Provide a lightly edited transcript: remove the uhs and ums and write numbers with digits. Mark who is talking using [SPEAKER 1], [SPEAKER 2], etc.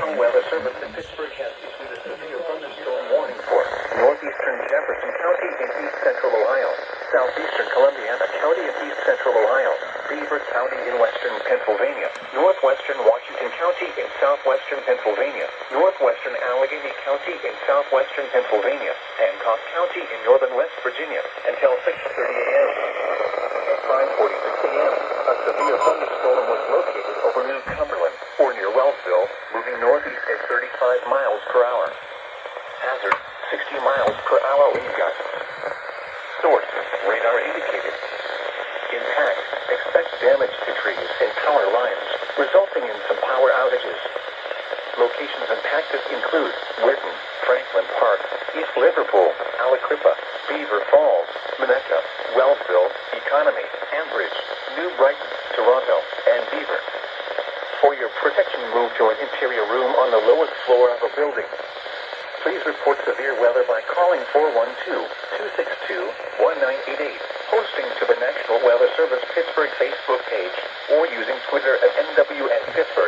[SPEAKER 1] National Weather Service in Pittsburgh has issued a severe thunderstorm warning for northeastern Jefferson County in east central Ohio, southeastern Columbiana County in east central Ohio, Beaver County in western Pennsylvania, northwestern Washington County in southwestern Pennsylvania, northwestern Allegheny County in southwestern Pennsylvania, Hancock County in northern West Virginia until 6:30 a.m. At 5:46 a.m., a severe thunderstorm was located over New Cumberland or near Wellsville, moving northeast at 35 miles per hour. Hazard, 60 miles per hour wind gusts. Source, radar indicated. Impact, expect damage to trees and power lines, resulting in some power outages. Locations impacted include Whitten, Franklin Park, East Liverpool, Aliquippa, Beaver Falls, Minetta, Wellsville, Economy, Ambridge, New Brighton, Toronto, and Beaver. For your protection, move to an interior room on the lowest floor of a building. Please report severe weather by calling 412-262-1988, posting to the National Weather Service Pittsburgh Facebook page, or using Twitter at NWN Pittsburgh.